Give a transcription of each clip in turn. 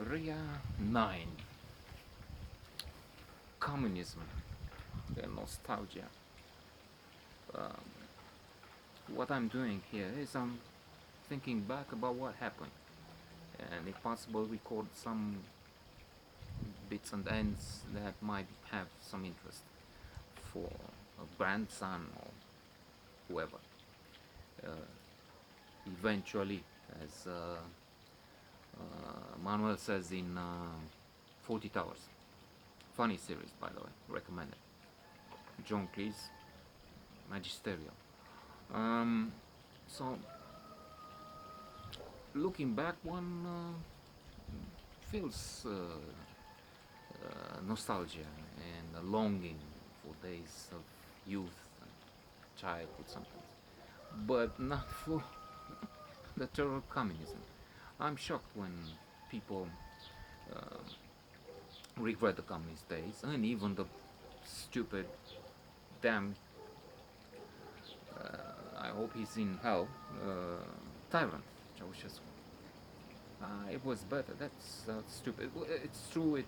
Rhea 9. Communism, the nostalgia. Um, what I'm doing here is I'm thinking back about what happened, and if possible, record some bits and ends that might have some interest for a grandson or whoever. Uh, Eventually, as Manuel says in 40 Towers. Funny series, by the way, recommended. John Cleese, Magisterial. Um, so, looking back, one feels nostalgia and a longing for days of youth and childhood sometimes, but not for the terror of communism. I'm shocked when people uh, regret the communist days and even the stupid, damn, I hope he's in hell, tyrant, Ceausescu. It was better. That's stupid. It's true. It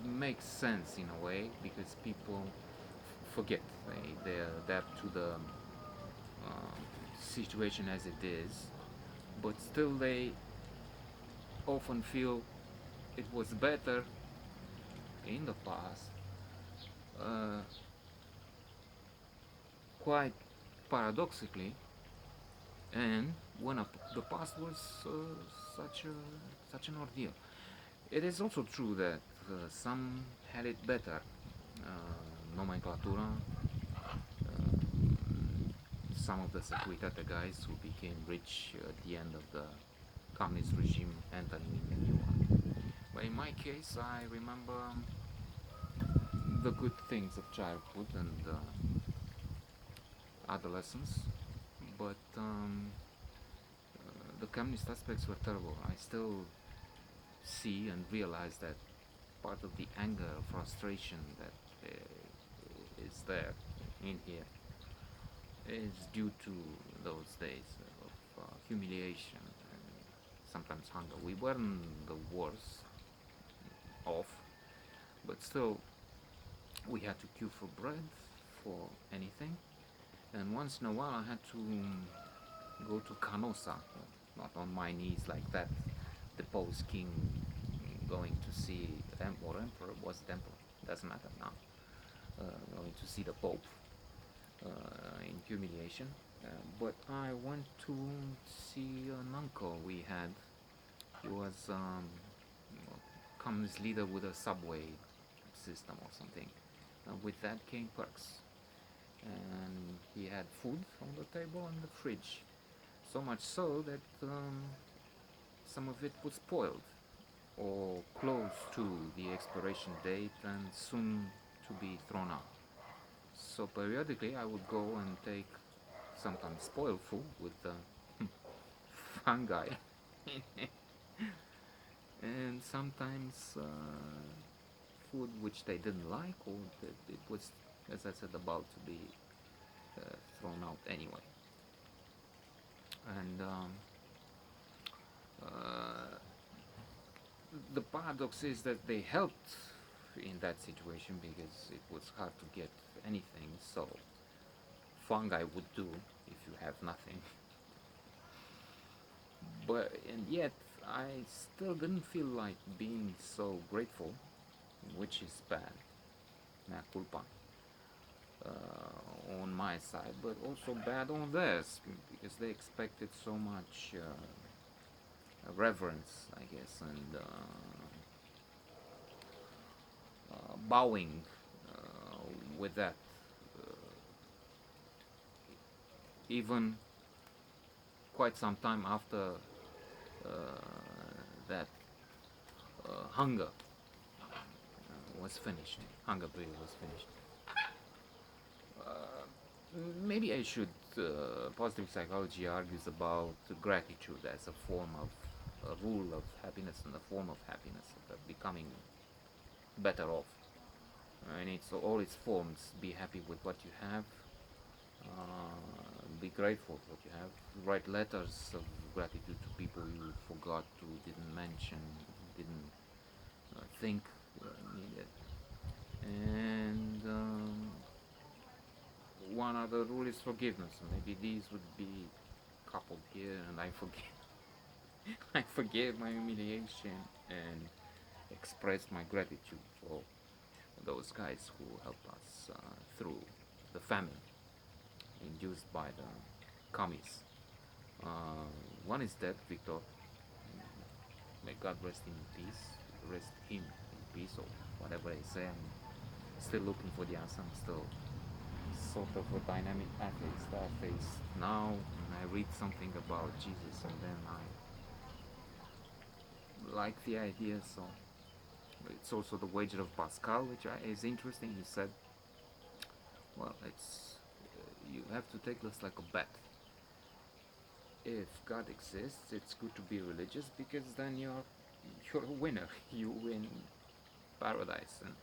makes sense in a way because people forget. They adapt to the situation as it is, but still they often feel it was better in the past. Uh, Quite paradoxically, and when the past was such an ordeal. It is also true that some had it better. Nomenclatura, some of the Securitate guys who became rich at the end of the communist regime entering in the new one. But in my case, I remember the good things of childhood and adolescence, but the communist aspects were terrible. I still see and realize that part of the anger, frustration that is there in here is due to those days of humiliation and sometimes hunger. We weren't the worst off, but still we had to queue for bread, for anything, and once in a while I had to go to Canosa, not on my knees like that, the post king going to see or emperor, was it emperor? Doesn't matter now. Going to see the Pope in humiliation. But I went to see an uncle we had. He was communist leader with a subway system or something. With that came perks. And he had food on the table and the fridge. So much so that some of it was spoiled or close to the expiration date and soon to be thrown out. So periodically I would go and take sometimes spoiled food with fungi and sometimes food which they didn't like or that it was, as I said, about to be thrown out anyway. And uh, the paradox is that they helped in that situation because it was hard to get anything, so fungi would do if you have nothing. But and yet I still didn't feel like being so grateful, which is bad, mea culpa, on my side, but also bad on theirs because they expected so much reverence, I guess, and bowing with that, even quite some time after uh, that hunger was finished, hunger period was finished. Maybe I should. Positive psychology argues about gratitude as a form of a rule of happiness and a form of happiness, of becoming better off. And it's all its forms. Be happy with what you have. Be grateful for what you have. Write letters of gratitude to people you forgot to, didn't mention. didn't think needed. And one other rule is forgiveness. Maybe these would be coupled here, and I forgive. I forgive my humiliation and express my gratitude for those guys who helped us through the famine induced by the commies. One is dead, Victor. May God rest him in peace. Rest him in peace, or whatever I say. I'm still looking for the answer. I'm still sort of a dynamic atheist. Now, and I read something about Jesus, and then I like the idea. So it's also the wager of Pascal, which is interesting. He said, well, it's you have to take this like a bet. If God exists, it's good to be religious because then you're a winner. You win paradise, and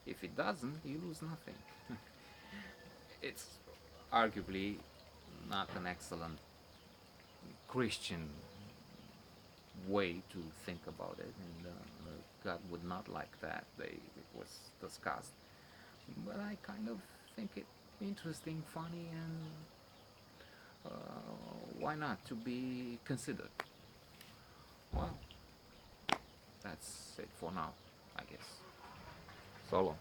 if it doesn't, you lose nothing. It's arguably not an excellent Christian way to think about it, and God would not like that. It was discussed, but I kind of think it interesting, funny, and why not to be considered. Well, that's it for now, I guess. So long.